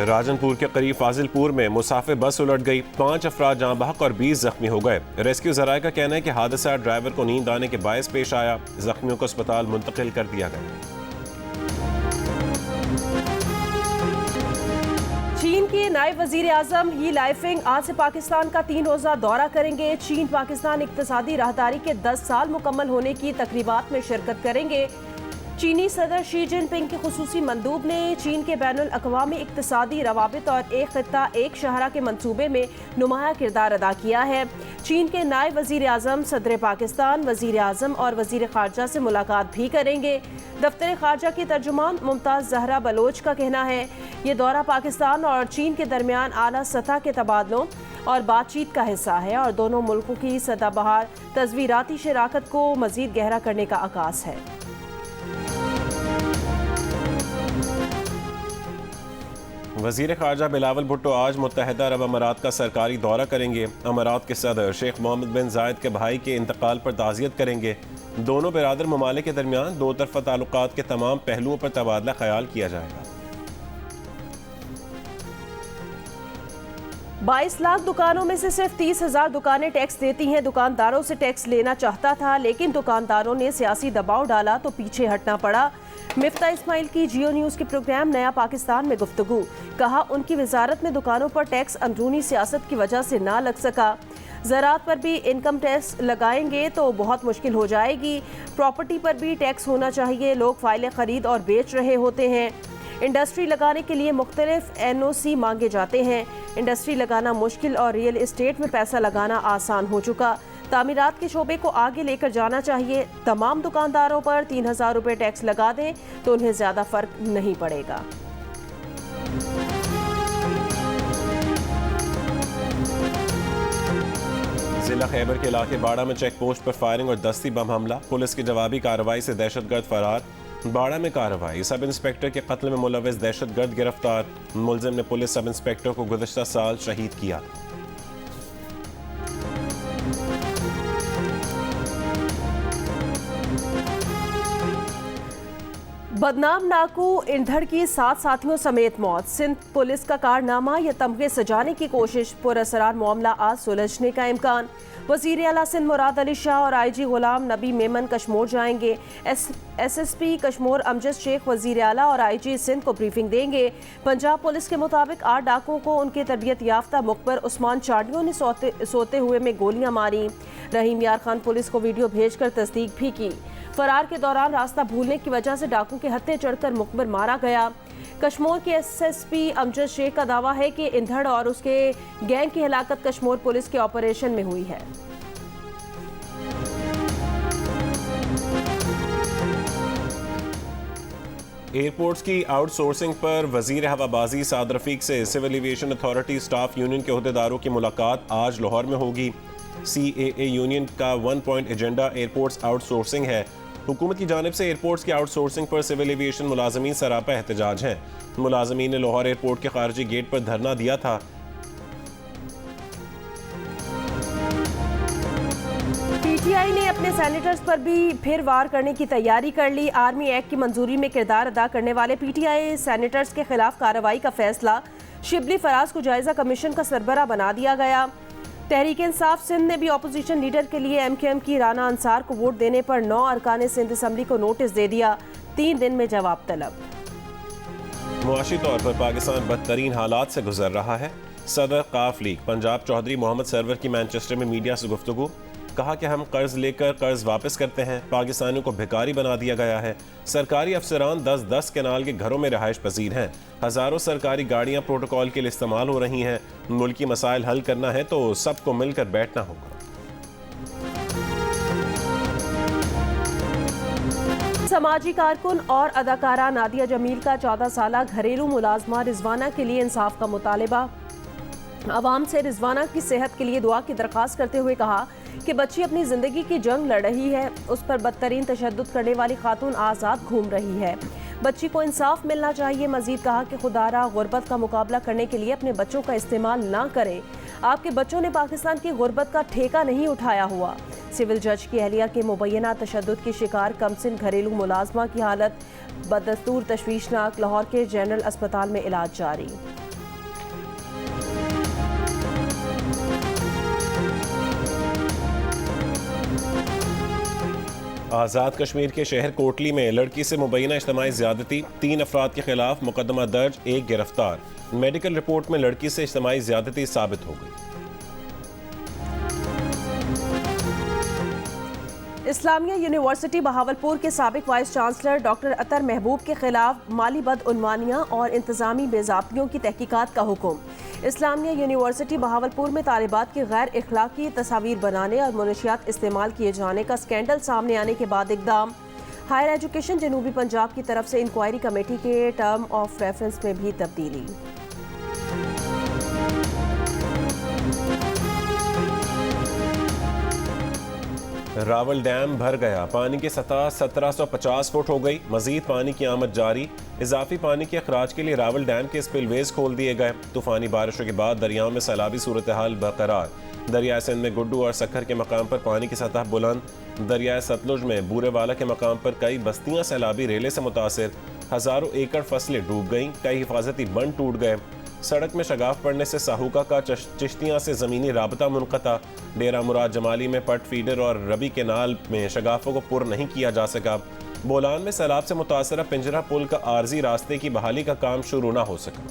राजनपुर के करीब फाजिलपुर में मुसाफिर बस उलट गई, 5 अफराद जाँ बहक और 20 जख्मी हो गए। रेस्क्यू जराये का कहना है कि हादसा ड्राइवर को नींद आने के बायस पेश आया। जख्मियों को अस्पताल मुंतकिल कर दिया गया। चीन के नायब वजीर आजम ही लाइफिंग आज से पाकिस्तान का 3 रोजा दौरा करेंगे। चीन पाकिस्तान इक्तिसादी राहदारी के 10 साल मुकम्मल होने की तकरीबात में शिरकत करेंगे। चीनी सदर शी जिनपिंग के खुसूसी मंदूब ने चीन के बैनुल अक़वामी इक्तिसादी रवाबित और एक खित्ता एक शहरा के मंसूबे में नुमाया किरदार अदा किया है। चीन के नायब वजीर आजम सदर पाकिस्तान, वजीर आजम और वजीर खारजा से मुलाकात भी करेंगे। दफ्तर खारजा की तर्जुमान मुमताज़ जहरा बलोच का कहना है ये दौरा पाकिस्तान और चीन के दरमियान आला सतह के तबादलों और बातचीत का हिस्सा है और दोनों मुल्कों की सदाबहार तस्वीराती शराकत को मजीद गहरा करने का आगाज़ है। वज़ीर ख़ारजा बिलावल भुट्टो आज मुत्तहिदा अरब अमारात का सरकारी दौरा करेंगे। अमारात के सदर शेख मोहम्मद बिन जायद के भाई के इंतकाल पर ताज़ियत करेंगे। दोनों बिरादर ममालिक के दरमियान दो तरफ़ा ताल्लुकात के तमाम पहलुओं पर तबादला ख्याल किया जाएगा। 22 लाख दुकानों में से सिर्फ 30,000 दुकानें टैक्स देती हैं। दुकानदारों से टैक्स लेना चाहता था लेकिन दुकानदारों ने सियासी दबाव डाला तो पीछे हटना पड़ा। मिफ्ता इस्माइल की जियो न्यूज़ के प्रोग्राम नया पाकिस्तान में गुफ्तगू, कहा उनकी वजारत में दुकानों पर टैक्स अंदरूनी सियासत की वजह से ना लग सका। ज़राअत पर भी इनकम टैक्स लगाएंगे तो बहुत मुश्किल हो जाएगी। प्रॉपर्टी पर भी टैक्स होना चाहिए। लोग फाइलें खरीद और बेच रहे होते हैं। इंडस्ट्री लगाने के लिए मुख्तलिफ NOC मांगे जाते हैं। इंडस्ट्री लगाना मुश्किल और रियल इस्टेट में पैसा लगाना आसान हो चुका। तामीरात के शोबे को आगे लेकर जाना चाहिए। तमाम दुकानदारों पर 3,000 रुपये टैक्स लगा दें तो उन्हें ज़्यादा फ़र्क नहीं पड़ेगा। जिला खैबर के इलाके बाड़ा में चेक पोस्ट पर फायरिंग और दस्ती बम हमला। पुलिस की जवाबी कार्रवाई से दहशतगर्द फरार। बाड़ा में कार्रवाई, सब इंस्पेक्टर के कत्ल में मुलविस दहशतगर्द गिरफ्तार। मुलजिम ने पुलिस सब इंस्पेक्टर को गुज़श्ता साल शहीद किया। बदनाम नाकू इंधड़ की 7 साथियों समेत मौत। सिंध पुलिस का कारनामा या तमगे सजाने की कोशिश, पुरअसरार मामला आज सुलझने का इम्कान। वज़ीर आला सिंध मुराद अली शाह और IG गुलाम नबी मेमन कश्मीर जाएंगे। SSP कश्मीर अमजद शेख वज़ीर आला और IG सिंध को ब्रीफिंग देंगे। पंजाब पुलिस के मुताबिक 8 डाकुओं को उनके तरबियत याफ्ता मुखबर उस्मान चाडियों ने सोते हुए में गोलियां मारी। रहीम यार खान पुलिस को वीडियो भेजकर तस्दीक भी की। फरार के दौरान रास्ता भूलने की वजह से डाकू के हत्थे चढ़कर मुखबर मारा गया। कश्मीर के SSP अमजद शेख का दावा है कि इंधड़ और उसके गैंग की हलाकत कश्मीर पुलिस के ऑपरेशन में हुई है। एयरपोर्ट्स की आउटसोर्सिंग पर वजीर हवाबाजी साद रफीक से civil aviation authority staff union के अहदेदारों की मुलाकात आज लाहौर में होगी। CAA यूनियन का 1 पॉइंट एजेंडा एयरपोर्ट्स आउटसोर्सिंग है। हुकूमत की जानिब से एयरपोर्ट्स की आउटसोर्सिंग पर सिविल एविएशन मुलाजमीन सरापा एहतजाज हैं। मुलाजमीन ने लाहौर एयरपोर्ट के खारजी गेट पर धरना दिया था। PTI ने अपने सैनिटर्स पर भी फिर वार करने की तैयारी कर ली। आर्मी एक्ट की मंजूरी में किरदार अदा करने वाले PTI सैनिटर्स के खिलाफ कार्रवाई का फैसला। शिबली फराज को जायजा कमीशन का सरबरा बना दिया गया। तहरीक इंसाफ सिंध ने भी अपोजिशन लीडर के लिए MKM की राना अंसार को वोट देने पर 9 अरकान सिंध असम्बली को नोटिस दे दिया। 3 दिन में जवाब तलब। मुआशी तौर पर पाकिस्तान बदतरीन हालात से गुजर रहा है। सदर काफ लीग पंजाब चौधरी मोहम्मद सरवर की मैनचेस्टर में मीडिया से गुफ्तगू, कहा कि हम कर्ज लेकर कर्ज वापस करते हैं। पाकिस्तानियों को भिखारी बना दिया गया है। सरकारी अफसरान 10-10 केनाल के घरों में रिहाइश पजीर हैं। हज़ारों सरकारी गाड़ियां प्रोटोकॉल के लिए इस्तेमाल हो रही हैं। मुल्की मसाइल हल करना है तो सबको मिलकर बैठना होगा। समाजी कारकुन और अदाकारा नादिया जमील का 14 साला घरेलू मुलाजमा रिजवाना के लिए इंसाफ का मुतालबा। अवाम से रिजवाना की सेहत के लिए दुआ की दरख्वास्त करते हुए कहा कि बच्ची अपनी जिंदगी की जंग लड़ रही है। उस पर बदतरीन तशद्दुद करने वाली खातून आज़ाद घूम रही है। बच्ची को इंसाफ मिलना चाहिए। मजीद कहा कि खुदारा गुर्बत का मुकाबला करने के लिए अपने बच्चों का इस्तेमाल ना करें। आपके बच्चों ने पाकिस्तान की गुर्बत का ठेका नहीं उठाया हुआ। सिविल जज की अहलिया के मुबैना तशद्दुद की शिकार कमसिन घरेलू मुलाजमा की हालत बदस्तूर तशवीशनाक। लाहौर के जनरल अस्पताल में इलाज जारी। आज़ाद कश्मीर के शहर कोटली में लड़की से मुबैना इज्तिमाई ज़्यादती, 3 अफराद के खिलाफ मुकदमा दर्ज, 1 गिरफ्तार। मेडिकल रिपोर्ट में लड़की से इज्तिमाई ज़्यादती साबित हो गई। इस्लामिया यूनिवर्सिटी बहावलपुर के साबिक वाइस चांसलर डॉक्टर अतर महबूब के खिलाफ माली बदउनवानियां और इंतजामी बेज़ाब्तियों की तहकीकात का हुक्म। इस्लामिया यूनिवर्सिटी बहावलपुर में तालिबात की गैर इखलाकी तस्वीर बनाने और मनशियात इस्तेमाल किए जाने का स्कैंडल सामने आने के बाद इकदाम। हायर एजुकेशन जनूबी पंजाब की तरफ से इंक्वायरी कमेटी के टर्म ऑफ रेफरेंस में भी तब्दीली। रावल डैम भर गया, पानी की सतह 1750 फुट हो गई। मजीद पानी की आमद जारी। इजाफी पानी के अखराज के लिए रावल डैम के स्पिलवेज खोल दिए गए। तूफानी बारिशों के बाद दरियाओं में सैलाबी सूरत हाल बरकरार। दरिया सिंध में गुड्डू और सखर के मकाम पर पानी की सतह बुलंद। दरिया सतलुज में बूरेवाला के मकाम पर कई बस्तियां सैलाबी रेले से मुतासिर। हजारों एकड़ फसलें डूब गईं, कई हिफाजती बंद टूट गए। सड़क में शगाफ पड़ने से साहूका का चिश्तियां से ज़मीनी राबता मुनक़ता। डेरा मुराद जमाली में पट फीडर और रबी केनाल में शगाफों को पुर नहीं किया जा सका। बोलान में सैलाब से मुतासरा पिंजरा पुल का आर्जी रास्ते की बहाली का काम शुरू न हो सका।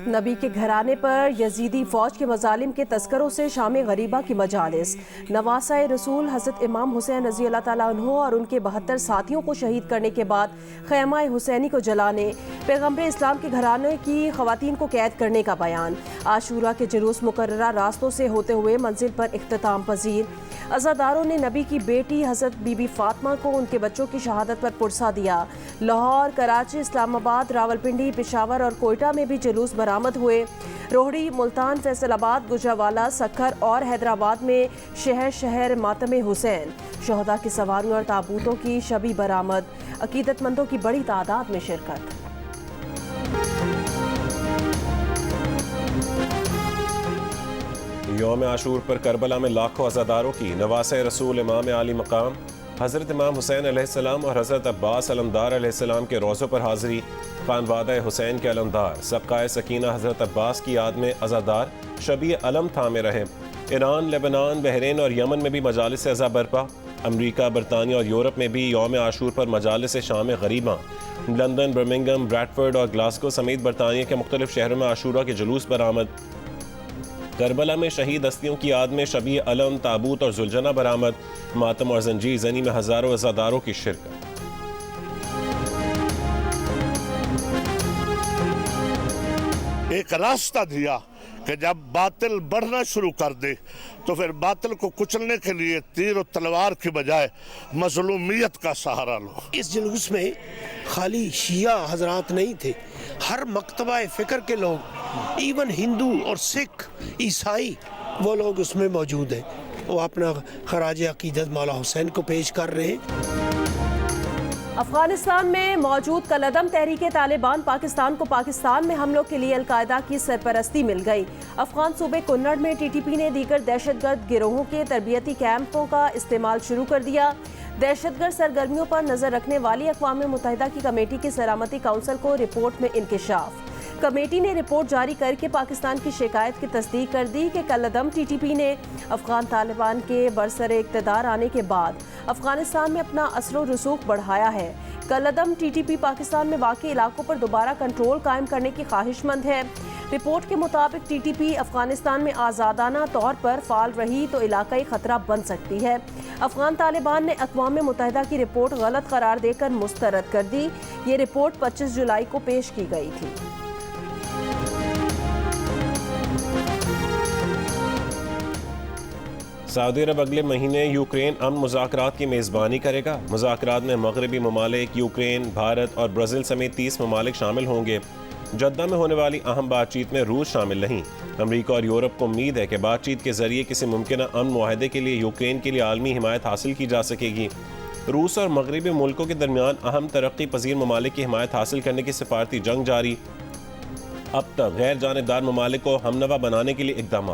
नबी के घराने पर यजीदी फौज के मजालिम के तस्करों से शाम गरीबा की मजालिस। नवासा रसूल हज़रत इमाम हुसैन रज़ी अल्लाह ताला अन्हु और उनके 72 साथियों को शहीद करने के बाद खैमा हुसैनी को जलाने, पैगम्बर इस्लाम के घराने की खवातीन को कैद करने का बयान। आशूरा के जुलूस मुकर्ररा रास्तों से होते हुए मंजिल पर इख्तिताम पजीर। अज़ादारों ने नबी की बेटी हज़रत बीबी फातिमा को उनके बच्चों की शहादत पर पुरसा दिया। लाहौर, कराची, इस्लामाबाद, रावलपिंडी, पेशावर और कोयटा में भी जुलूस बरामद हुए। रोहड़ी, मुल्तान, फैसलाबाद, गुजरावाला, सखर और हैदराबाद में शहर शहर मातम हुसैन। शहदा की सवारियों और ताबूतों की शबी बरामद। अकीदतमंदों की बड़ी तादाद में शिरकत। यौम आशूर पर करबला में लाखों अज़ादारों की नवासे रसूल इमाम आली मकाम हज़रत इमाम हुसैन अलैहिस्सलाम और हज़रत अब्बास अलमदार अलैहिस्सलाम के रोज़ों पर हाज़िरी। खानवादा हुसैन के अलमदार सबकाए सकीना हज़रत अब्बास की याद में अज़ादार शबी अलम थामे रहे। ईरान, लेबनान, बहरीन और यमन में भी मजालिस अज़ा बरपा। अमरीका, बरतानिया और यूरोप में भी यौम आशूर पर मजालिस शाम गरीबा। लंदन, बर्मिंघम, ब्रैडफर्ड और ग्लासगो समेत बरतानिया के मुख्तलिफ शहरों में आशूरा के जुलूस बरामद। करबला में शहीद हस्तियों की याद में शबी अलम, ताबूत और जुलजना बरामद। मातम और जंजीर जनी में हजारों अज़ादारों की शिरकत। एक रास्ता दिया कि जब बातिल बढ़ना शुरू कर दे तो फिर बातिल को कुचलने के लिए तीर और तलवार की बजाय मजलूमियत का सहारा लो। इस जुलूस में खाली शिया हजरात नहीं थे, हर मकतबा फ़िक्र के लोग, इवन हिंदू और सिख, ईसाई, वो लोग उसमें मौजूद हैं। वो अपना खराज अकीदत मौला हुसैन को पेश कर रहे हैं। अफगानिस्तान में मौजूद कलअदम तहरीके तालिबान पाकिस्तान को पाकिस्तान में हमलों के लिए अलकायदा की सरपरस्ती मिल गई। अफगान सूबे कुन्नड़ में टीटीपी ने दीगर दहशतगर्द गिरोहों के तरबियती कैंपों का इस्तेमाल शुरू कर दिया। दहशतगर्द सरगर्मियों पर नजर रखने वाली अक़वाम मुत्तहिदा की कमेटी की सलामती काउंसिल को रिपोर्ट में इंकिशाफ। कमेटी ने रिपोर्ट जारी करके पाकिस्तान की शिकायत की तस्दीक कर दी कि कलअदम टीटीपी ने अफगान तालिबान के बरसरे इक़्तिदार आने के बाद अफगानिस्तान में अपना असर रसूख बढ़ाया है। कलअदम टीटीपी पाकिस्तान में वाक़ई इलाकों पर दोबारा कंट्रोल कायम करने की ख्वाहिशमंद है। रिपोर्ट के मुताबिक टीटीपी अफगानिस्तान में आज़ादाना तौर पर फाल रही तो इलाकाई खतरा बन सकती है। अफगान तालिबान ने अक़वाम मुत्तहिदा की रिपोर्ट गलत करार देकर मुस्तरद कर दी। ये रिपोर्ट 25 जुलाई को पेश की गई थी। सऊदी अरब अगले महीने यूक्रेन अमन मुज़ाकरात की मेज़बानी करेगा। मुज़ाकरात में मगरबी ममालिक, यूक्रेन, भारत और ब्राज़ील समेत 30 ममालिक शामिल होंगे। जद्दा में होने वाली अहम बातचीत में रूस शामिल नहीं। अमरीका और यूरोप को उम्मीद है कि बातचीत के जरिए किसी मुमकिन अमन मुआहदे के लिए यूक्रेन के लिए आलमी हिमायत हासिल की जा सकेगी। रूस और मगरबी मुल्कों के दरमियान अहम तरक्की पजीर ममालिक की हिमायत हासिल करने की सिफारती जंग जारी। अब तक गैर जानिबदार ममालिक को हमनवा बनाने के लिए इकदाम।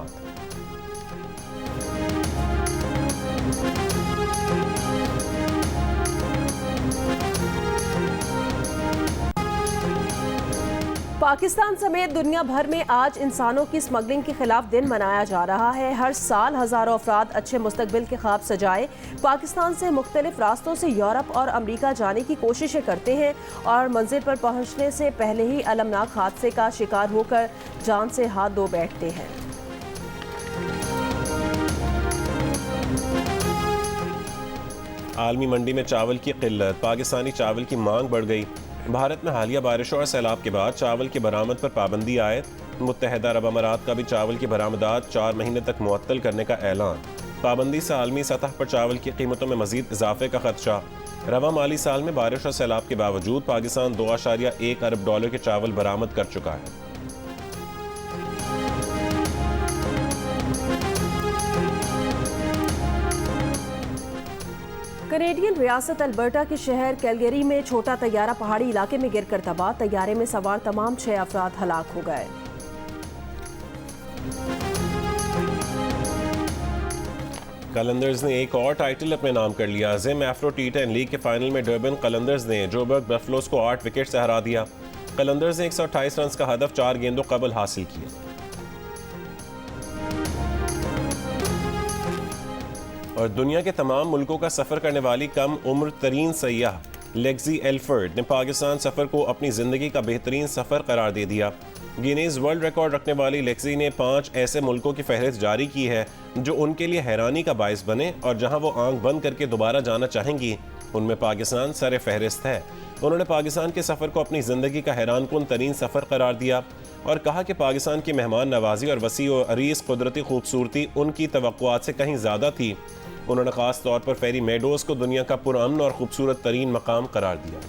पाकिस्तान समेत दुनिया भर में आज इंसानों की स्मगलिंग के खिलाफ दिन मनाया जा रहा है। हर साल हजारों अफराद अच्छे मुस्तकबिल के ख्वाब सजाए पाकिस्तान से मुख्तलिफ रास्तों से यूरोप और अमरीका जाने की कोशिशें करते हैं और मंजिल पर पहुंचने से पहले ही अलमनाक हादसे का शिकार होकर जान से हाथ धो बैठते हैं। आलमी मंडी में चावल की किल्लत, पाकिस्तानी चावल की मांग बढ़ गई। भारत में हालिया बारिशों और सैलाब के बाद चावल की बरामद पर पाबंदी आयद। मुत्तहदा अरब अमारात का भी चावल की बरामदात 4 महीने तक मुअत्तल करने का ऐलान। पाबंदी से आलमी सतह पर चावल की कीमतों में मजीद इजाफे का खदशा। रवा माली साल में बारिश और सैलाब के बावजूद पाकिस्तान $2.1 अरब के चावल बरामद कर चुका है। कनेडियन रियासत अल्बर्टा के शहर कैलगरी में छोटा तैयारा पहाड़ी इलाके में गिरकर तबाह। तैयारे में सवार तमाम 6 अफराद हलाक हो गए। कलंदर्स ने एक और टाइटल अपने नाम कर लिया। जिम एफ्रो टी10 लीग के फाइनल में डर्बन कलंदर्स ने जोबर्ग बफलोस को 8 विकेट से हरा दिया। कलंदर्स ने 128 रन का हदफ 4 गेंदों कबल हासिल किया। और दुनिया के तमाम मुल्कों का सफ़र करने वाली कम उम्र तरीन सयाह लेक्सी एल्फर्ड ने पाकिस्तान सफ़र को अपनी ज़िंदगी का बेहतरीन सफ़र करार दे दिया। गिनीज वर्ल्ड रिकॉर्ड रखने वाली लेक्सी ने 5 ऐसे मुल्कों की फहरिस्त जारी की है जो उनके लिए हैरानी का बायस बने और जहां वो आंख बंद करके दोबारा जाना चाहेंगी। उनमें पाकिस्तान सर फहरिस्त है। उन्होंने पाकिस्तान के सफ़र को अपनी ज़िंदगी का हैरानकुन तरीन सफ़र करार दिया और कहा कि पाकिस्तान की मेहमान नवाजी और वसी और अरीस कुदरती खूबसूरती उनकी तवक्कुआत से कहीं ज़्यादा थी। उन्होंने ख़ास तौर पर फेरी मेडोज़ को दुनिया का पुरअमन और खूबसूरत तरीन मकाम करार दिया।